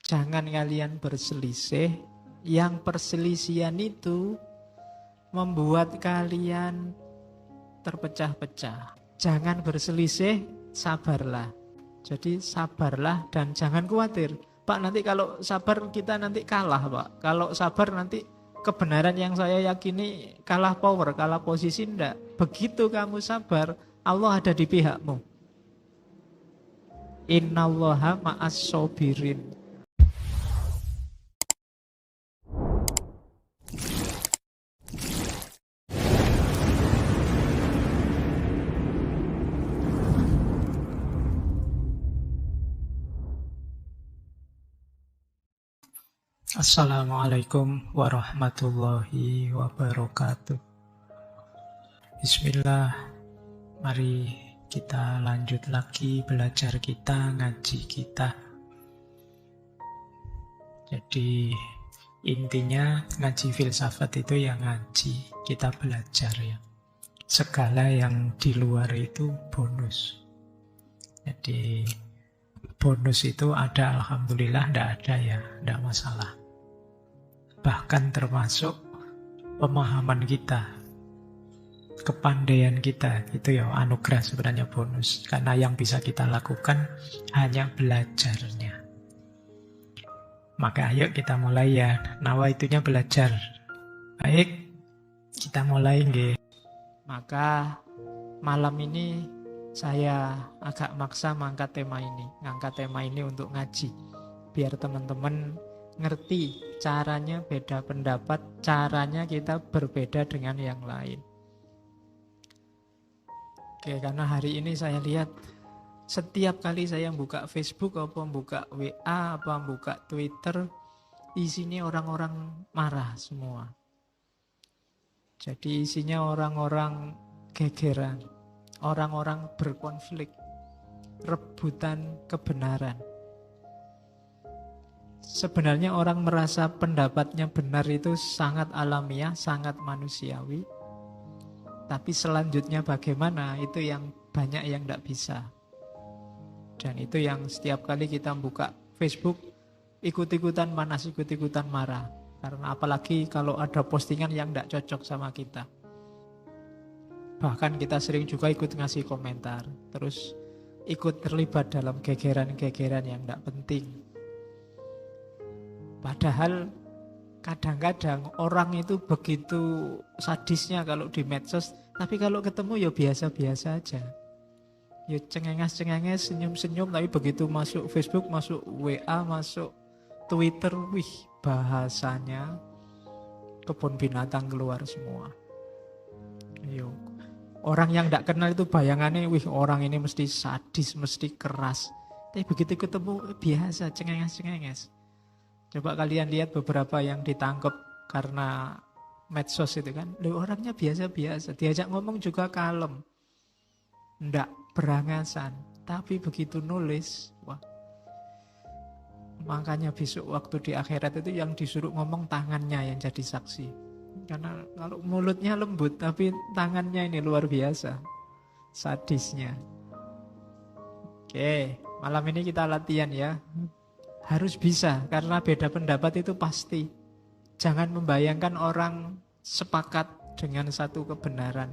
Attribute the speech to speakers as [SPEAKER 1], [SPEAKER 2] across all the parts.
[SPEAKER 1] Jangan kalian berselisih, yang perselisihan itu membuat kalian terpecah-pecah. Jangan berselisih, sabarlah. Jadi sabarlah dan jangan khawatir. Pak, nanti kalau sabar kita nanti kalah, Pak. Kalau sabar nanti kebenaran yang saya yakini kalah power, kalah posisi, enggak. Begitu kamu sabar, Allah ada di pihakmu. Innallaha ma'as sobirin. Assalamualaikum warahmatullahi wabarakatuh. Bismillah. Mari kita lanjut lagi belajar kita, ngaji kita. Jadi intinya ngaji filsafat itu ya ngaji, kita belajar ya. Segala yang di luar itu bonus. Jadi bonus itu ada, alhamdulillah, tidak ada ya, tidak masalah. Bahkan termasuk pemahaman kita, kepandaian kita, itu ya anugerah sebenarnya bonus. Karena yang bisa kita lakukan hanya belajarnya. Maka ayo kita mulai ya, nawaitunya belajar. Baik, kita mulai nggih. Maka malam ini saya agak maksa mengangkat tema ini untuk ngaji. Biar teman-teman ngerti caranya beda pendapat, caranya kita berbeda dengan yang lain. Oke, karena hari ini saya lihat setiap kali saya buka Facebook, apa buka WA, apa buka Twitter, isinya orang-orang marah semua. Jadi isinya orang-orang gegeran, orang-orang berkonflik, rebutan kebenaran. Sebenarnya orang merasa pendapatnya benar itu sangat alamiah, sangat manusiawi. Tapi selanjutnya bagaimana, itu yang banyak yang tidak bisa. Dan itu yang setiap kali kita buka Facebook, ikut-ikutan panas, ikut-ikutan marah. Karena apalagi kalau ada postingan yang tidak cocok sama kita. Bahkan kita sering juga ikut ngasih komentar. Terus ikut terlibat dalam gegeran-gegeran yang tidak penting. Padahal kadang-kadang orang itu begitu sadisnya kalau di medsos, tapi kalau ketemu ya biasa-biasa aja. Ya cengenges-cengenges, senyum-senyum, tapi begitu masuk Facebook, masuk WA, masuk Twitter, wih bahasanya kebun binatang keluar semua. Yo. Orang yang tidak kenal itu bayangannya, wih orang ini mesti sadis, mesti keras. Tapi begitu ketemu biasa, cengenges-cengenges. Coba kalian lihat beberapa yang ditangkap karena medsos itu kan. Loh, orangnya biasa-biasa. Diajak ngomong juga kalem. Nggak berangasan. Tapi begitu nulis, wah. Makanya besok waktu di akhirat itu yang disuruh ngomong tangannya yang jadi saksi. Karena kalau mulutnya lembut, tapi tangannya ini luar biasa. Sadisnya. Oke, malam ini kita latihan ya. Harus bisa, karena beda pendapat itu pasti. Jangan membayangkan orang sepakat dengan satu kebenaran.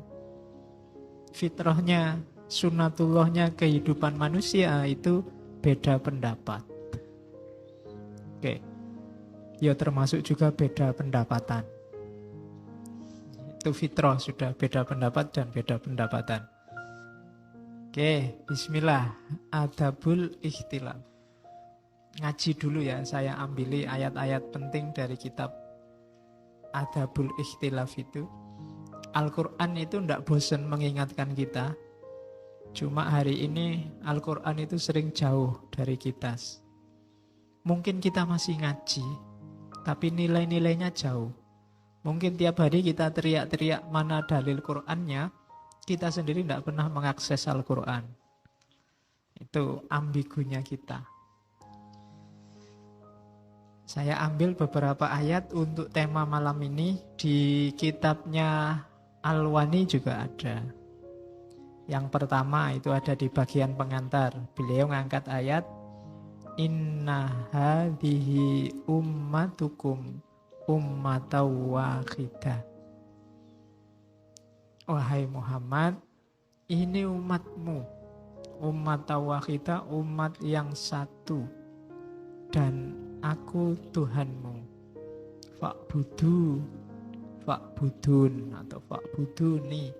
[SPEAKER 1] Fitrahnya, sunnatullahnya, kehidupan manusia itu beda pendapat. Oke, ya termasuk juga beda pendapatan. Itu fitrah, sudah beda pendapat dan beda pendapatan. Oke, bismillah. Adabul ikhtilaf. Ngaji dulu ya, saya ambil ayat-ayat penting dari kitab Adabul Ikhtilaf itu. Al-Quran itu tidak bosan mengingatkan kita. Cuma hari ini Al-Quran itu sering jauh dari kita. Mungkin kita masih ngaji, tapi nilai-nilainya jauh. Mungkin tiap hari kita teriak-teriak mana dalil Qurannya, kita sendiri tidak pernah mengakses Al-Quran. Itu ambigunya kita. Saya ambil beberapa ayat untuk tema malam ini. Di kitabnya Al-Wani juga ada. Yang pertama itu ada di bagian pengantar. Beliau ngangkat ayat Inna hadhihi ummatukum ummataw wahidah. Wahai Muhammad, ini umatmu, ummataw wahidah, umat yang satu, dan aku Tuhanmu. Fa'budun atau fa'buduni,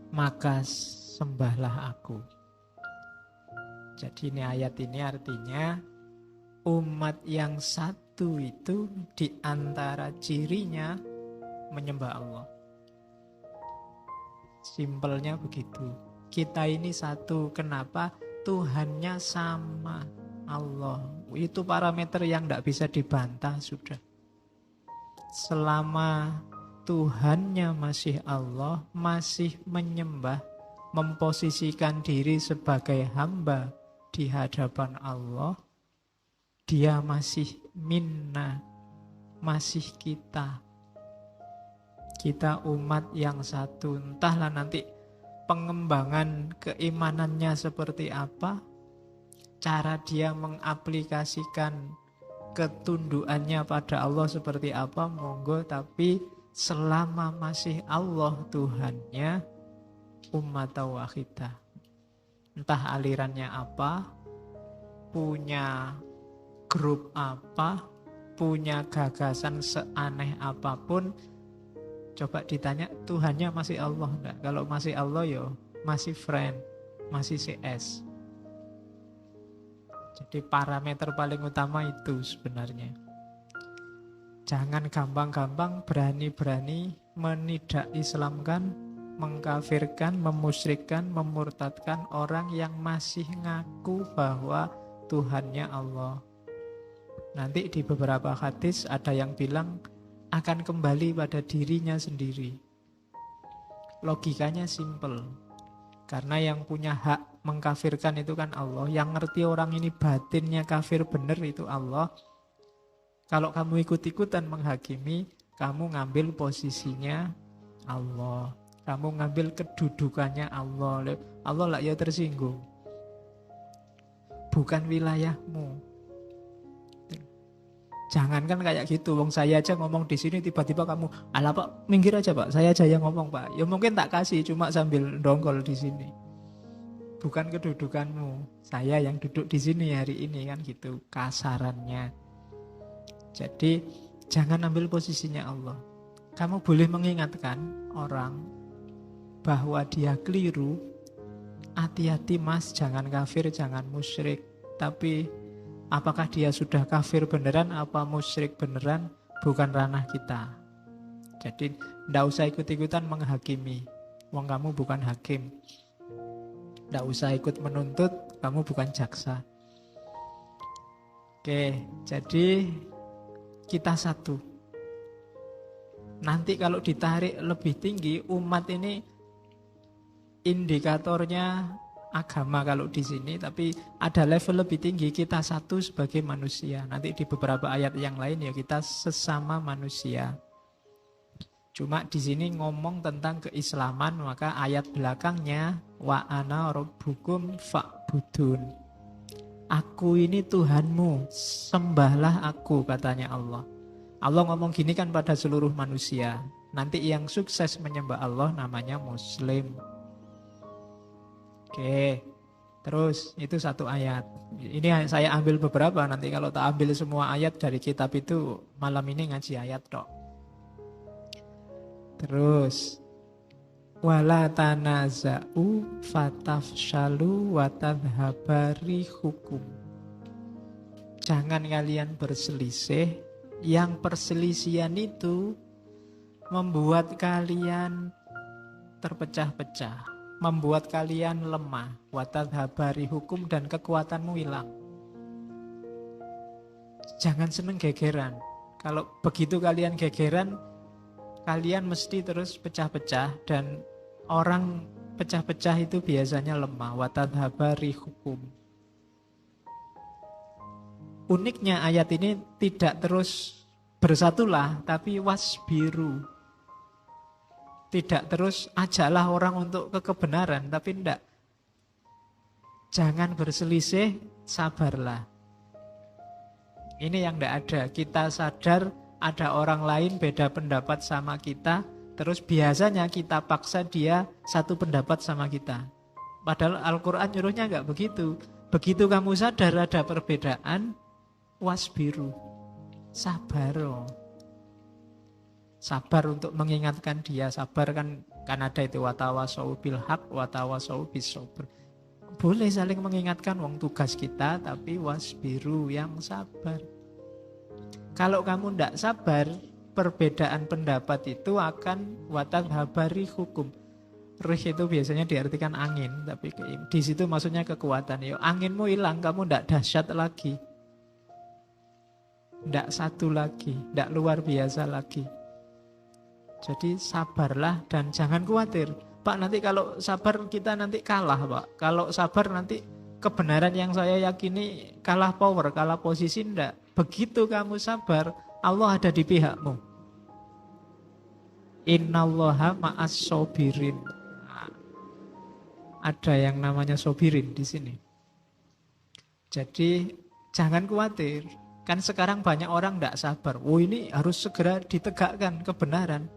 [SPEAKER 1] maka sembahlah aku. Jadi ini ayat ini artinya umat yang satu itu di antara cirinya menyembah Allah. Simpelnya begitu. Kita ini satu. Kenapa? Tuhannya sama, Allah. Itu parameter yang tidak bisa dibantah sudah. Selama Tuhannya masih Allah, masih menyembah, memposisikan diri sebagai hamba di hadapan Allah, dia masih minna, masih kita. Kita umat yang satu. Entahlah nanti pengembangan keimanannya seperti apa, cara dia mengaplikasikan ketundukannya pada Allah seperti apa, monggo. Tapi selama masih Allah Tuhannya, umat wahidah. Entah alirannya apa, punya grup apa, punya gagasan seaneh apapun, coba ditanya Tuhannya masih Allah enggak? Kalau masih Allah ya masih friend, masih CS. Jadi parameter paling utama itu sebenarnya. Jangan gampang-gampang berani-berani menidak Islamkan, mengkafirkan, memusyrikkan, memurtadkan orang yang masih ngaku bahwa Tuhannya Allah. Nanti di beberapa hadis ada yang bilang akan kembali pada dirinya sendiri. Logikanya simple. Karena yang punya hak mengkafirkan itu kan Allah. Yang ngerti orang ini batinnya kafir benar itu Allah. Kalau kamu ikut-ikutan menghakimi, kamu ngambil posisinya Allah. Kamu ngambil kedudukannya Allah. Allah lah ya tersinggung. Bukan wilayahmu. Jangankan kayak gitu. Wong saya aja ngomong di sini tiba-tiba kamu, alah Pak, minggir aja Pak. Saya aja yang ngomong Pak. Ya mungkin tak kasih cuma sambil dongkol di sini. Bukan kedudukanmu. Saya yang duduk di sini hari ini kan gitu kasarannya. Jadi jangan ambil posisinya Allah. Kamu boleh mengingatkan orang bahwa dia keliru, hati-hati mas, jangan kafir, jangan musyrik. Tapi apakah dia sudah kafir beneran, apa musyrik beneran, bukan ranah kita. Jadi tidak usah ikut-ikutan menghakimi. Wong kamu bukan hakim. Tidak usah ikut menuntut, kamu bukan jaksa. Oke, jadi kita satu. Nanti kalau ditarik lebih tinggi, umat ini indikatornya agama kalau di sini, tapi ada level lebih tinggi, kita satu sebagai manusia. Nanti di beberapa ayat yang lain ya kita sesama manusia. Cuma di sini ngomong tentang keislaman, maka ayat belakangnya wa ana rabbukum fa'budun. Aku ini Tuhanmu, sembahlah aku, katanya Allah. Allah ngomong gini kan pada seluruh manusia. Nanti yang sukses menyembah Allah namanya Muslim. Oke, terus itu satu ayat. Ini saya ambil beberapa, nanti kalau tak ambil semua ayat dari kitab itu malam ini ngaji ayat tok. Terus wala tanaza'u fatafshalu wa tadhhabari hukum. Jangan kalian berselisih, yang perselisihan itu membuat kalian terpecah-pecah, membuat kalian lemah, watadhabari hukum, dan kekuatanmu hilang. Jangan seneng gegeran. Kalau begitu kalian gegeran, kalian mesti terus pecah-pecah, dan orang pecah-pecah itu biasanya lemah. Watadhabari hukum. Uniknya ayat ini tidak terus bersatulah, tapi wasbiru. Tidak terus ajaklah orang untuk kebenaran, tapi tidak. Jangan berselisih, sabarlah. Ini yang tidak ada. Kita sadar ada orang lain beda pendapat sama kita, terus biasanya kita paksa dia satu pendapat sama kita. Padahal Al-Quran nyuruhnya nggak begitu. Begitu kamu sadar ada perbedaan, wasbiru, sabar. Sabar untuk mengingatkan dia. Sabar kan ada itu watawasau bil haq, watawasau bis sabr. Boleh saling mengingatkan wong tugas kita, tapi wasbiru, yang sabar. Kalau kamu tidak sabar, perbedaan pendapat itu akan watadhabari hukum. Rih itu biasanya diartikan angin, tapi di situ maksudnya kekuatan. Yo, anginmu hilang, kamu tidak dahsyat lagi, tidak satu lagi, tidak luar biasa lagi. Jadi sabarlah dan jangan khawatir. Pak, nanti kalau sabar kita nanti kalah, Pak. Kalau sabar nanti kebenaran yang saya yakini kalah power, kalah posisi, enggak. Begitu kamu sabar, Allah ada di pihakmu. Innallaha ma'as sobirin. Ada yang namanya sobirin di sini. Jadi jangan khawatir. Kan sekarang banyak orang enggak sabar. Oh, ini harus segera ditegakkan kebenaran.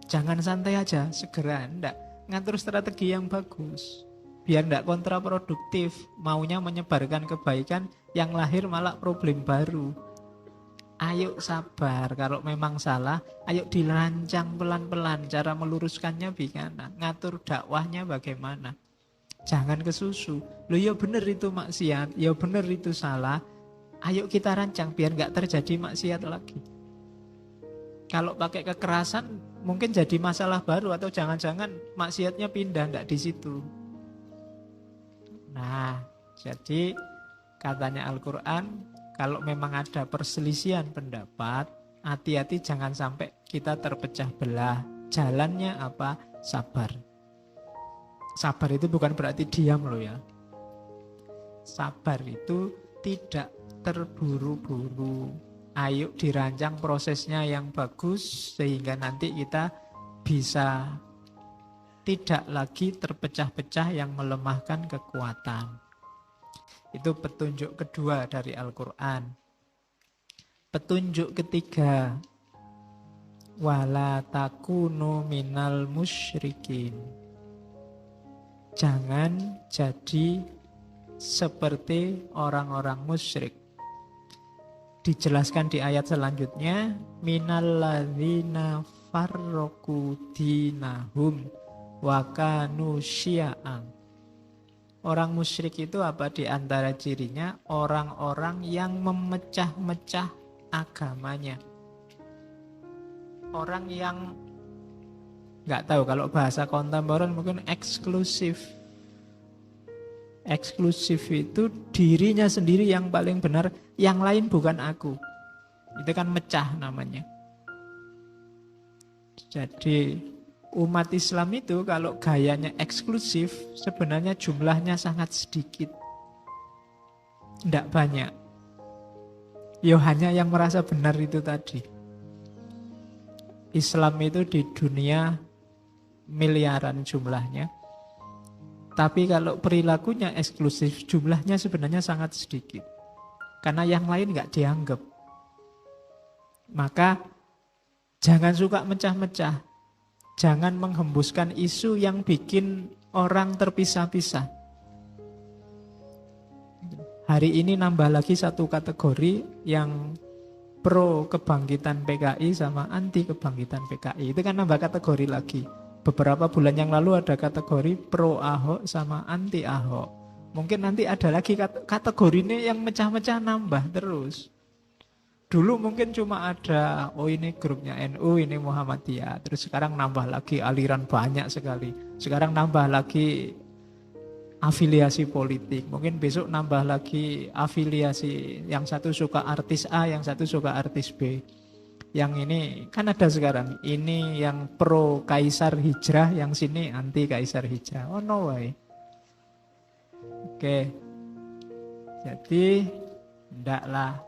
[SPEAKER 1] Jangan santai aja, segera enggak. Ngatur strategi yang bagus. Biar enggak kontraproduktif. Maunya menyebarkan kebaikan, yang lahir malah problem baru. Ayo sabar, kalau memang salah, ayo dirancang pelan-pelan. Cara meluruskannya bagaimana, ngatur dakwahnya bagaimana. Jangan kesusu. Loh ya bener itu maksiat, ya bener itu salah. Ayo kita rancang biar enggak terjadi maksiat lagi. Kalau pakai kekerasan mungkin jadi masalah baru, atau jangan-jangan maksiatnya pindah, enggak di situ. Nah, jadi katanya Al-Quran, kalau memang ada perselisihan pendapat, hati-hati jangan sampai kita terpecah belah. Jalannya apa? Sabar. Sabar itu bukan berarti diam loh ya. Sabar itu tidak terburu-buru. Ayo dirancang prosesnya yang bagus sehingga nanti kita bisa tidak lagi terpecah-pecah yang melemahkan kekuatan. Itu petunjuk kedua dari Al-Quran. Petunjuk ketiga, wala takunu minal musyrikin. Jangan jadi seperti orang-orang musyrik. Dijelaskan di ayat selanjutnya, minalladzina farraqu dinahum wa kanu syi'an. Orang musyrik itu apa di antara cirinya? Orang-orang yang memecah-mecah agamanya. Orang yang nggak tahu, kalau bahasa kontemporer mungkin eksklusif. Eksklusif itu dirinya sendiri yang paling benar, yang lain bukan aku. Itu kan mecah namanya. Jadi umat Islam itu kalau gayanya eksklusif, sebenarnya jumlahnya sangat sedikit. Tidak banyak. Ya hanya yang merasa benar itu tadi. Islam itu di dunia miliaran jumlahnya. Tapi kalau perilakunya eksklusif, jumlahnya sebenarnya sangat sedikit. Karena yang lain nggak dianggap. Maka jangan suka mecah-mecah. Jangan menghembuskan isu yang bikin orang terpisah-pisah. Hari ini nambah lagi satu kategori yang pro kebangkitan PKI sama anti kebangkitan PKI. Itu kan nambah kategori lagi. Beberapa bulan yang lalu ada kategori pro Ahok sama anti Ahok. Mungkin nanti ada lagi kategori ini yang mecah-mecah nambah terus. Dulu mungkin cuma ada, oh ini grupnya NU, ini Muhammadiyah. Terus sekarang nambah lagi aliran banyak sekali. Sekarang nambah lagi afiliasi politik. Mungkin besok nambah lagi afiliasi. Yang satu suka artis A, yang satu suka artis B. Yang ini kan ada sekarang. Ini yang pro Kaisar Hijrah, yang sini anti Kaisar Hijrah. Oh no way. Oke. Jadi ndaklah.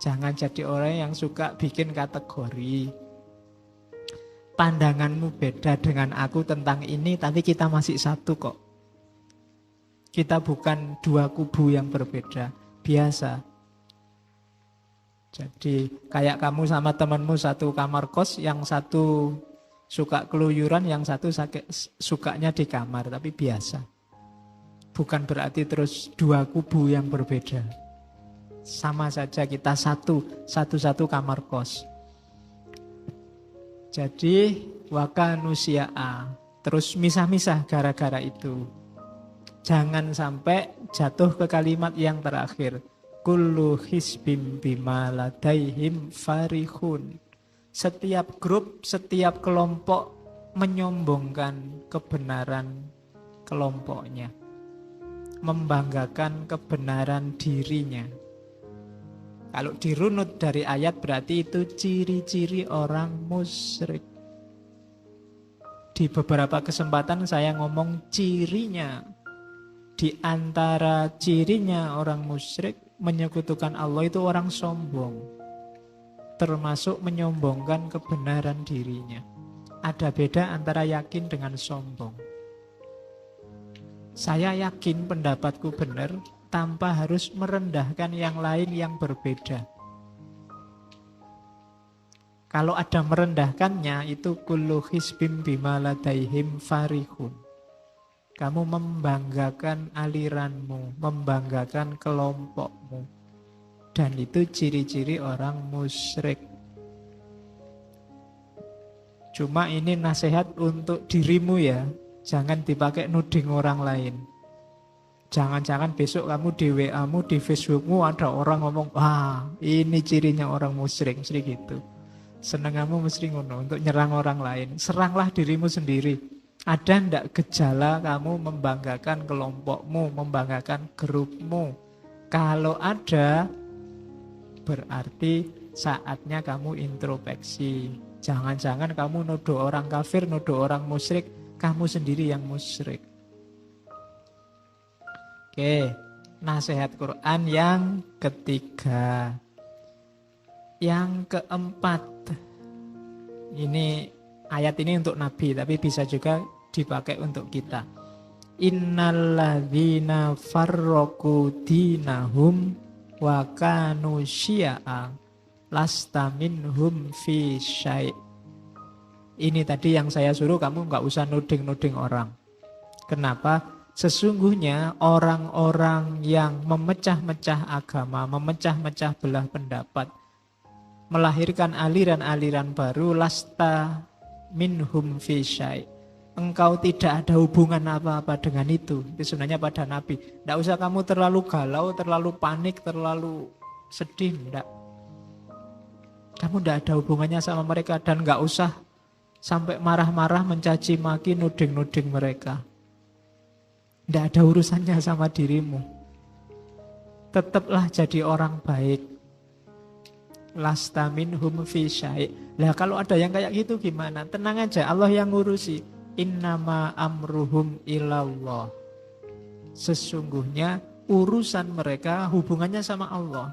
[SPEAKER 1] Jangan jadi orang yang suka bikin kategori. Pandanganmu beda dengan aku tentang ini, tapi kita masih satu kok. Kita bukan dua kubu yang berbeda, biasa. Jadi kayak kamu sama temanmu satu kamar kos, yang satu suka keluyuran, yang satu sukanya di kamar, tapi biasa. Bukan berarti terus dua kubu yang berbeda. Sama saja kita satu kamar kos. Jadi wakanusia'a, terus misah-misah gara-gara itu. Jangan sampai jatuh ke kalimat yang terakhir. Kullu hisbim bima ladaihim farihun. Setiap grup, setiap kelompok menyombongkan kebenaran kelompoknya. Membanggakan kebenaran dirinya. Kalau dirunut dari ayat berarti itu ciri-ciri orang musyrik. Di beberapa kesempatan saya ngomong cirinya. Di antara cirinya orang musyrik menyekutukan Allah itu orang sombong. Termasuk menyombongkan kebenaran dirinya. Ada beda antara yakin dengan sombong. Saya yakin pendapatku benar tanpa harus merendahkan yang lain yang berbeda. Kalau ada merendahkannya itu kullu hisbim bima ladaihim farihun. Kamu membanggakan aliranmu, membanggakan kelompokmu. Dan itu ciri-ciri orang musyrik. Cuma ini nasihat untuk dirimu ya. Jangan dipakai nuding orang lain. Jangan-jangan besok kamu di WA-mu, di Facebookmu ada orang ngomong, wah ini cirinya orang musyrik, gitu. Seneng kamu mesti ngono untuk nyerang orang lain. Seranglah dirimu sendiri. Ada ndak gejala kamu membanggakan kelompokmu, membanggakan grupmu? Kalau ada, berarti saatnya kamu introspeksi. Jangan-jangan kamu nuduh orang kafir, nuduh orang musyrik, kamu sendiri yang musyrik. Oke, nasihat Quran yang ketiga. Yang keempat, ini ayat ini untuk Nabi, tapi bisa juga dipakai untuk kita. Innalladzina farraqu dinahum wa kanu syi'a lasta minhum fi syai'. Ini tadi yang saya suruh kamu nggak usah nuding-nuding orang. Kenapa? Sesungguhnya orang-orang yang memecah-mecah agama, memecah-mecah belah pendapat, melahirkan aliran-aliran baru, lasta minhum fi syai'. Engkau tidak ada hubungan apa-apa dengan itu. Itu sebenarnya pada Nabi. Tidak usah kamu terlalu galau, terlalu panik, terlalu sedih. Tidak. Kamu tidak ada hubungannya sama mereka. Dan nggak usah sampai marah-marah, mencaci maki, nuding-nuding mereka. Tidak ada urusannya sama dirimu. Tetaplah jadi orang baik. Lasta minhum fi syai'. Lah kalau ada yang kayak gitu gimana? Tenang aja, Allah yang ngurusi. Innama amruhum ilallah. Sesungguhnya urusan mereka hubungannya sama Allah.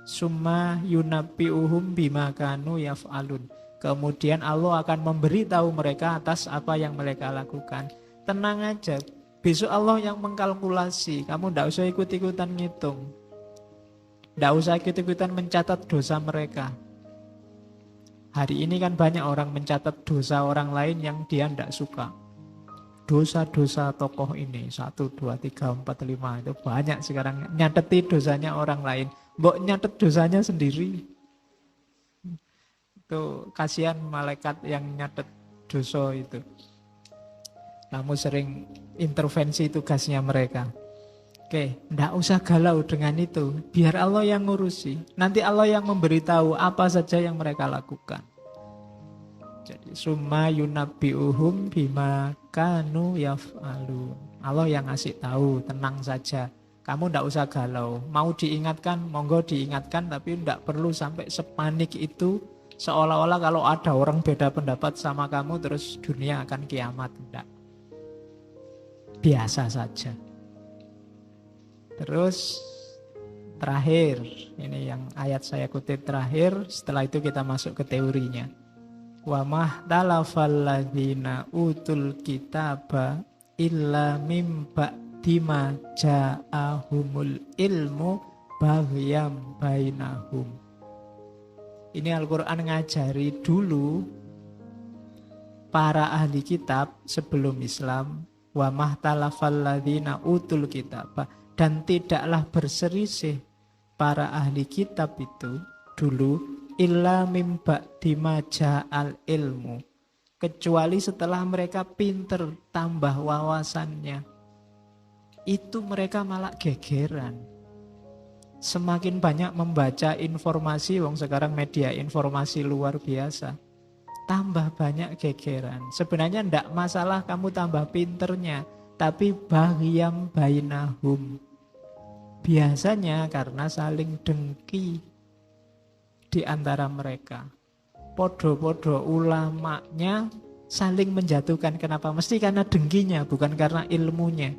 [SPEAKER 1] Summa yunabbi'uhum bima kanu yaf'alun. Kemudian Allah akan memberitahu mereka atas apa yang mereka lakukan. Tenang aja, besok Allah yang mengkalkulasi. Kamu tidak usah ikut-ikutan ngitung. Tidak usah ikut-ikutan mencatat dosa mereka. Hari ini kan banyak orang mencatat dosa orang lain yang dia tidak suka. Dosa-dosa tokoh ini 1, 2, 3, 4, 5 itu banyak sekarang nyateti dosanya orang lain. Mbok nyatet dosanya sendiri. Itu kasihan malaikat yang nyatet dosa itu. Kamu sering intervensi tugasnya mereka. Oke, tidak usah galau dengan itu. Biar Allah yang ngurusi. Nanti Allah yang memberitahu apa saja yang mereka lakukan. Jadi summa yunabbi'uhum bima kanu yaf'alun. Allah yang ngasih tahu, tenang saja. Kamu tidak usah galau. Mau diingatkan, monggo diingatkan, tapi tidak perlu sampai sepanik itu. Seolah-olah kalau ada orang beda pendapat sama kamu, terus dunia akan kiamat. Tidak. Biasa saja. Terus terakhir, ini yang ayat saya kutip terakhir, setelah itu kita masuk ke teorinya. Wa mahtalafal ladzina utul kitaba illa mim ba'dima ja'ahumul ilmu baghyam bainahum. Ini Al-Quran ngajari dulu para ahli kitab sebelum Islam, wa mahtalafal ladzina utul kitab, dan tidaklah berselisih para ahli kitab itu dulu illa mim ba'dima ja'al ilmu, kecuali setelah mereka pinter tambah wawasannya. Itu mereka malah gegeran. Semakin banyak membaca informasi, wong sekarang media informasi luar biasa, tambah banyak gegeran. Sebenarnya ndak masalah kamu tambah pinternya, tapi baghyam bainahum. Biasanya karena saling dengki di antara mereka. Podo-podo ulamanya saling menjatuhkan. Kenapa? Mesti karena dengkinya, bukan karena ilmunya.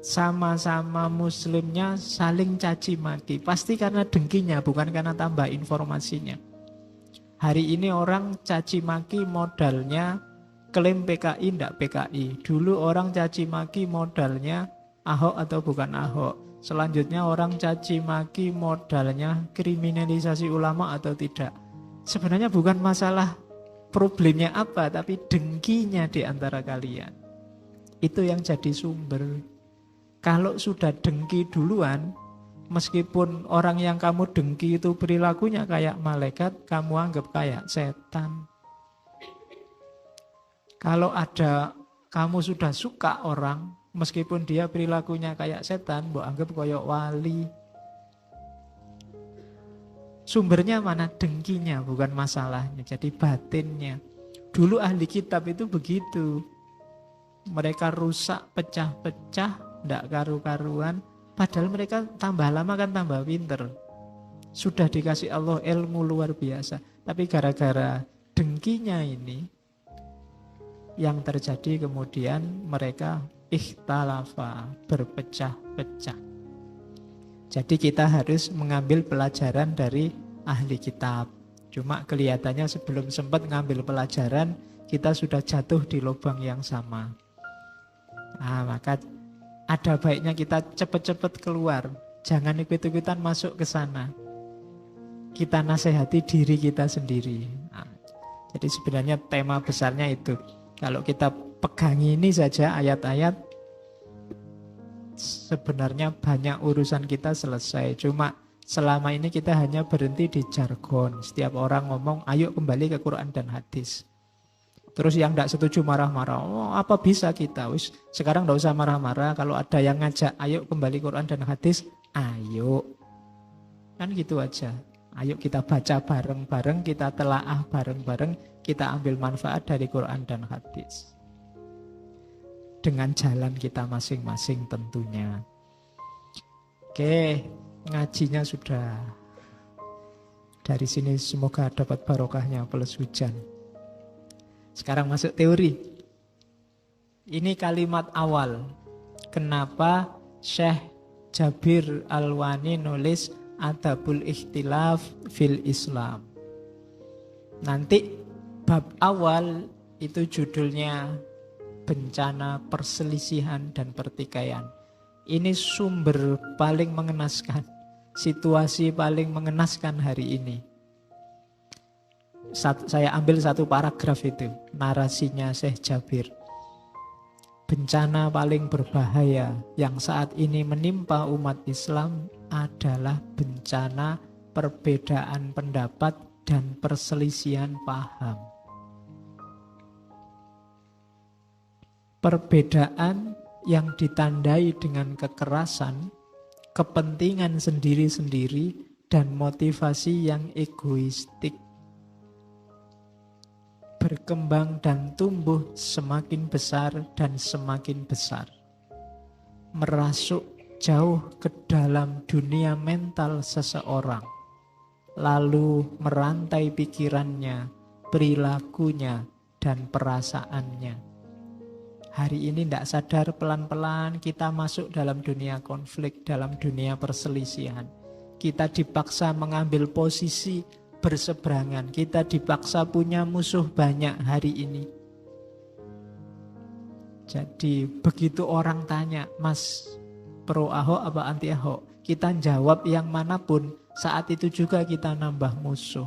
[SPEAKER 1] Sama-sama muslimnya saling caci maki, pasti karena dengkinya, bukan karena tambah informasinya. Hari ini orang caci maki modalnya klaim PKI ndak PKI. Dulu orang caci maki modalnya Ahok atau bukan Ahok. Selanjutnya orang caci maki modalnya kriminalisasi ulama atau tidak. Sebenarnya bukan masalah problemnya apa, tapi dengkinya di antara kalian. Itu yang jadi sumber. Kalau sudah dengki duluan, meskipun orang yang kamu dengki itu perilakunya kayak malaikat, kamu anggap kayak setan. Kalau ada kamu sudah suka orang, meskipun dia perilakunya kayak setan, mbok anggap kayak wali. Sumbernya mana? Dengkinya, bukan masalahnya. Jadi batinnya. Dulu ahli kitab itu begitu. Mereka rusak, pecah-pecah, ndak karu-karuan, padahal mereka tambah lama kan tambah pinter. Sudah dikasih Allah ilmu luar biasa, tapi gara-gara dengkinya ini yang terjadi kemudian mereka ikhtalafa, berpecah-pecah. Jadi kita harus mengambil pelajaran dari ahli kitab. Cuma kelihatannya sebelum sempat ngambil pelajaran, kita sudah jatuh di lubang yang sama. Nah, maka ada baiknya kita cepat-cepat keluar. Jangan ikut-ikutan masuk ke sana. Kita nasihati diri kita sendiri. Nah, jadi sebenarnya tema besarnya itu. Kalau kita pegangi ini saja ayat-ayat, sebenarnya banyak urusan kita selesai. Cuma selama ini kita hanya berhenti di jargon. Setiap orang ngomong, ayo kembali ke Quran dan hadis. Terus yang tidak setuju marah-marah. Oh, apa bisa kita? Wis, sekarang tidak usah marah-marah. Kalau ada yang ngajak, ayo kembali Quran dan hadis, ayo. Kan gitu aja. Ayo kita baca bareng-bareng, kita telaah bareng-bareng, kita ambil manfaat dari Quran dan hadis. Dengan jalan kita masing-masing tentunya. Oke, ngajinya sudah. Dari sini semoga dapat barokahnya plus hujan. Sekarang masuk teori. Ini kalimat awal. Kenapa Syekh Jabir Alwani nulis Adabul Ikhtilaf fil Islam. Nanti bab awal itu judulnya bencana perselisihan dan pertikaian. Ini sumber paling mengenaskan. Situasi paling mengenaskan hari ini. Saya ambil satu paragraf itu, narasinya Syekh Jabir. Bencana paling berbahaya yang saat ini menimpa umat Islam adalah bencana perbedaan pendapat dan perselisihan paham. Perbedaan yang ditandai dengan kekerasan, kepentingan sendiri-sendiri, dan motivasi yang egoistik. Berkembang dan tumbuh semakin besar dan semakin besar. Merasuk jauh ke dalam dunia mental seseorang. Lalu merantai pikirannya, perilakunya, dan perasaannya. Hari ini tidak sadar pelan-pelan kita masuk dalam dunia konflik, dalam dunia perselisihan. Kita dipaksa mengambil posisi berseberangan. Kita dipaksa punya musuh banyak hari ini. Jadi begitu orang tanya, Mas pro Ahok apa anti Ahok? Kita jawab yang manapun, saat itu juga kita nambah musuh.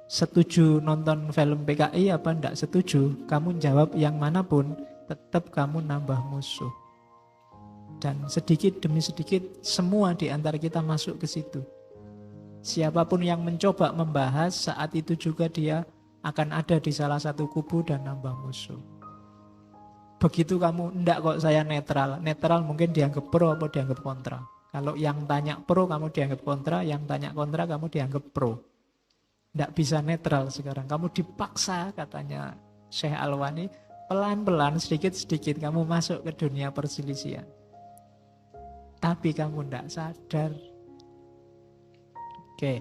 [SPEAKER 1] Setuju nonton film PKI apa enggak setuju? Kamu jawab yang manapun, tetap kamu nambah musuh. Dan sedikit demi sedikit semua di antara kita masuk ke situ. Siapapun yang mencoba membahas, saat itu juga dia akan ada di salah satu kubu dan nambah musuh. Begitu kamu, enggak kok saya netral. Netral mungkin dianggap pro atau dianggap kontra. Kalau yang tanya pro kamu dianggap kontra, yang tanya kontra kamu dianggap pro. Enggak bisa netral sekarang. Kamu dipaksa, katanya Syekh Alwani, pelan-pelan, sedikit-sedikit kamu masuk ke dunia perselisihan. Tapi kamu enggak sadar. Oke.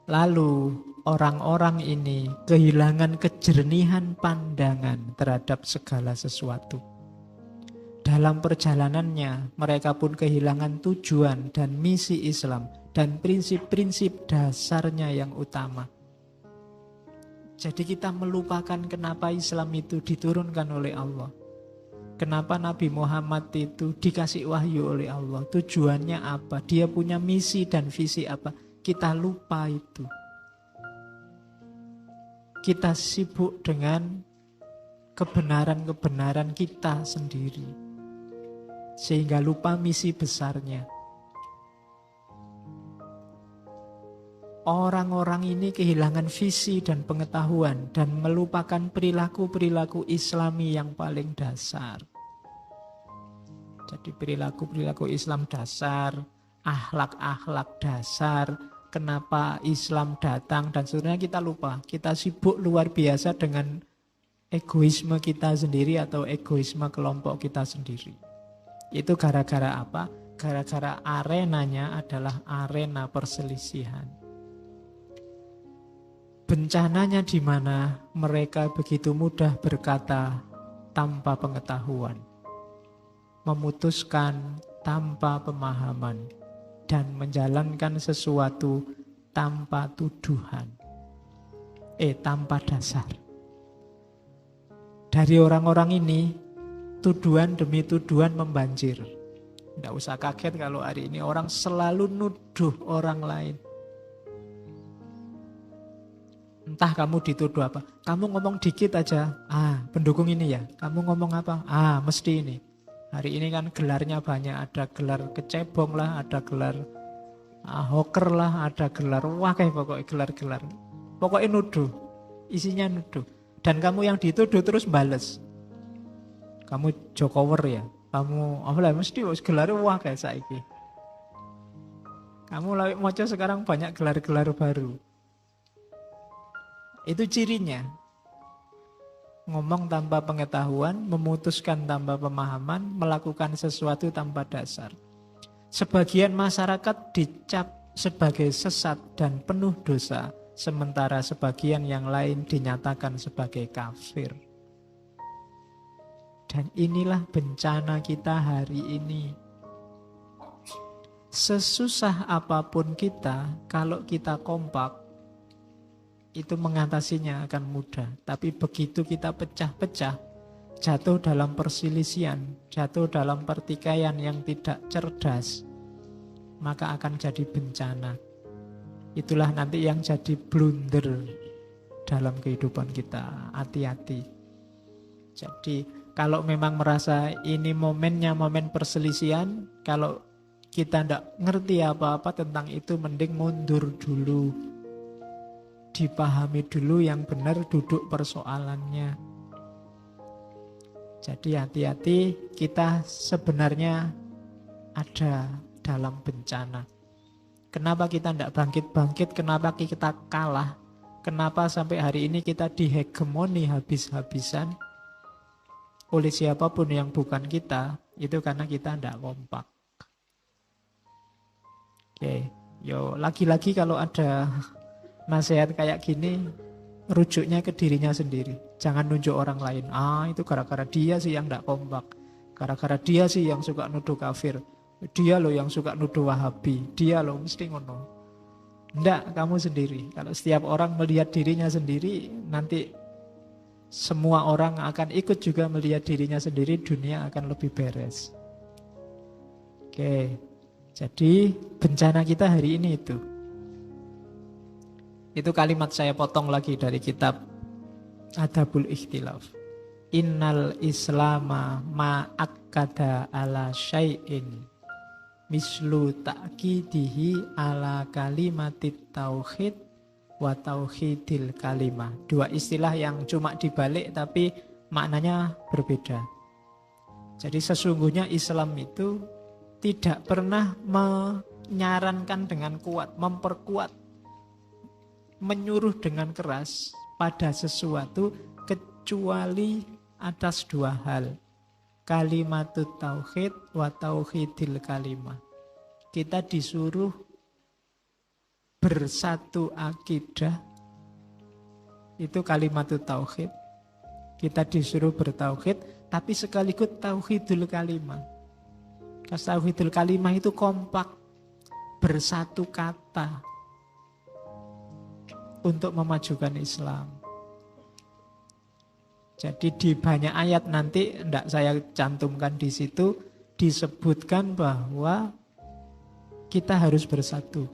[SPEAKER 1] Lalu orang-orang ini kehilangan kejernihan pandangan terhadap segala sesuatu. Dalam perjalanannya mereka pun kehilangan tujuan dan misi Islam dan prinsip-prinsip dasarnya yang utama. Jadi kita melupakan kenapa Islam itu diturunkan oleh Allah. Kenapa Nabi Muhammad itu dikasih wahyu oleh Allah. Tujuannya apa? Dia punya misi dan visi apa? Kita lupa itu. Kita sibuk dengan kebenaran-kebenaran kita sendiri. Sehingga lupa misi besarnya. Orang-orang ini kehilangan visi dan pengetahuan dan melupakan perilaku-perilaku Islami yang paling dasar. Jadi perilaku-perilaku Islam dasar, akhlak-akhlak dasar, kenapa Islam datang dan sebenarnya kita lupa. Kita sibuk luar biasa dengan egoisme kita sendiri atau egoisme kelompok kita sendiri. Itu gara-gara apa? Gara-gara arenanya adalah arena perselisihan. Bencananya di mana mereka begitu mudah berkata tanpa pengetahuan, memutuskan tanpa pemahaman, dan menjalankan sesuatu tanpa tuduhan. Tanpa dasar. Dari orang-orang ini, tuduhan demi tuduhan membanjir. Tidak usah kaget kalau hari ini orang selalu nuduh orang lain. Entah kamu dituduh apa. Kamu ngomong dikit aja, pendukung ini ya. Kamu ngomong apa? Mesti ini. Hari ini kan gelarnya banyak, ada gelar kecebong lah, ada gelar hoker lah, ada gelar kayak pokoknya gelar-gelar. Pokoknya nuduh, isinya nuduh. Dan kamu yang dituduh terus bales. Kamu Jokower ya, kamu mesti gelar kayak saiki. Kamu lagi moco sekarang banyak gelar-gelar baru. Itu cirinya. Ngomong tanpa pengetahuan, memutuskan tanpa pemahaman, melakukan sesuatu tanpa dasar. Sebagian masyarakat dicap sebagai sesat dan penuh dosa, sementara sebagian yang lain dinyatakan sebagai kafir. Dan inilah bencana kita hari ini. Sesusah apapun kita, kalau kita kompak, itu mengatasinya akan mudah. Tapi begitu kita pecah-pecah, jatuh dalam perselisihan, jatuh dalam pertikaian yang tidak cerdas, maka akan jadi bencana. Itulah nanti yang jadi blunder dalam kehidupan kita. Hati-hati. Jadi kalau memang merasa ini momennya momen perselisihan, kalau kita tidak ngerti apa-apa tentang itu, mending mundur dulu. Dipahami dulu yang benar duduk persoalannya. Jadi hati-hati, kita sebenarnya ada dalam bencana. Kenapa kita tidak bangkit-bangkit? Kenapa kita kalah? Kenapa sampai hari ini kita dihegemoni habis-habisan oleh siapapun yang bukan kita? Itu karena kita tidak kompak. Oke, lagi-lagi kalau ada nasihat kayak gini, rujuknya ke dirinya sendiri. Jangan nunjuk orang lain. Itu gara-gara dia sih yang gak kompak. Gara-gara dia sih yang suka nuduh kafir. Dia loh yang suka nuduh Wahabi. Dia loh, mesti ngono. Nggak, kamu sendiri. Kalau setiap orang melihat dirinya sendiri, nanti semua orang akan ikut juga melihat dirinya sendiri, dunia akan lebih beres. Oke, jadi bencana kita hari ini itu. Itu kalimat saya potong lagi dari kitab Adabul Ikhtilaf. Innal islama ma'akkada ala syai'in mislu ta'kidihi ala kalimatit tauhid wa tauhidil kalimah. Dua istilah yang cuma dibalik tapi maknanya berbeda. Jadi sesungguhnya Islam itu tidak pernah menyarankan dengan kuat, memperkuat, menyuruh dengan keras pada sesuatu kecuali atas dua hal. Kalimatut tauhid wa tauhidil kalimah. Kita disuruh bersatu akidah, itu kalimatut tauhid. Kita disuruh bertauhid, tapi sekaligus tauhidul kalimah. Tauhidul kalimah itu kompak, bersatu kata untuk memajukan Islam. Jadi di banyak ayat nanti tidak saya cantumkan di situ disebutkan bahwa kita harus bersatu.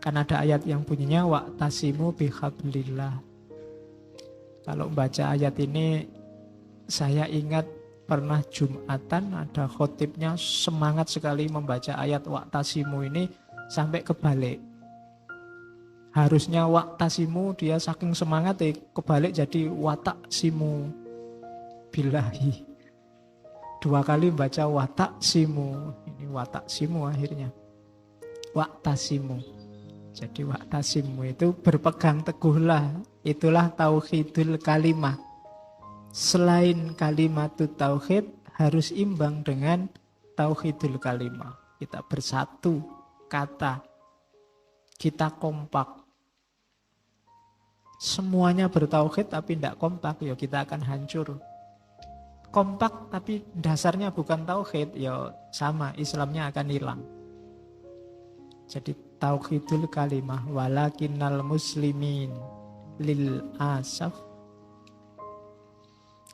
[SPEAKER 1] Kan ada ayat yang bunyinya wa'tasimu bihablillah. Kalau membaca ayat ini saya ingat pernah Jumatan ada khotibnya semangat sekali membaca ayat wa'tasimu ini sampai kebalik. Harusnya wa'tasimu, dia saking semangat kebalik jadi wata'simu billahi. Dua kali baca wata'simu. Ini wata'simu akhirnya. Wa'tasimu. Jadi wa'tasimu itu berpegang teguhlah. Itulah tauhidul kalimah. Selain kalimatut tauhid harus imbang dengan tauhidul kalimah. Kita bersatu kata. Kita kompak. Semuanya bertauhid tapi tidak kompak, ya kita akan hancur. Kompak tapi dasarnya bukan tauhid, ya sama, Islamnya akan hilang. Jadi tauhidul kalimah walakinnal muslimin lil asaf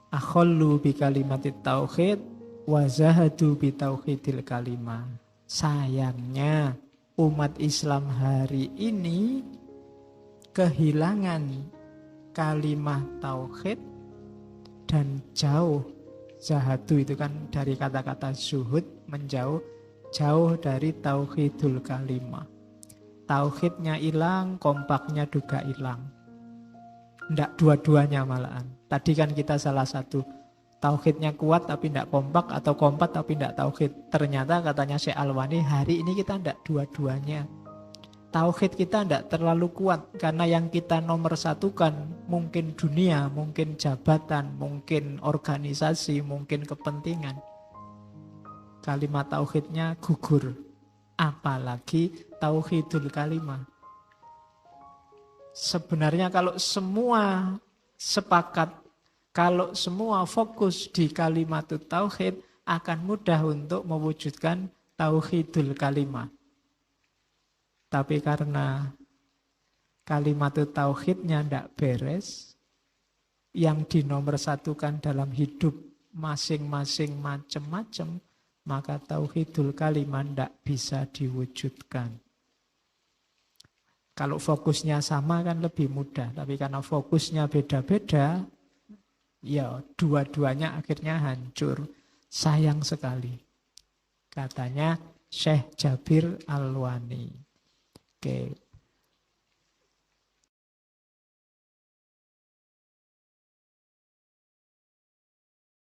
[SPEAKER 1] akhallu bi kalimatit tauhid wa zahadu bi tauhidil kalimah. Sayangnya umat Islam hari ini kehilangan kalimat tauhid dan jauh. Zahadu itu kan dari kata-kata zuhud, menjauh, jauh dari tauhidul kalimah. Tauhidnya hilang, kompaknya juga hilang. Tidak dua-duanya malahan. Tadi kan kita salah satu, tauhidnya kuat tapi tidak kompak, atau kompak tapi tidak tauhid. Ternyata katanya Syekh Alwani, hari ini kita tidak dua-duanya. Tauhid kita tidak terlalu kuat karena yang kita nomor satukan mungkin dunia, mungkin jabatan, mungkin organisasi, mungkin kepentingan. Kalimat tauhidnya gugur. Apalagi tauhidul kalimah. Sebenarnya kalau semua sepakat, kalau semua fokus di kalimatut tauhid, akan mudah untuk mewujudkan tauhidul kalimah. Tapi karena kalimatut tauhidnya tidak beres, yang dinomorsatukan dalam hidup masing-masing macam-macam, maka tauhidul kalimah tidak bisa diwujudkan. Kalau fokusnya sama kan lebih mudah, tapi karena fokusnya beda-beda, ya dua-duanya akhirnya hancur. Sayang sekali. Katanya Syekh Jabir Alwani. Oke.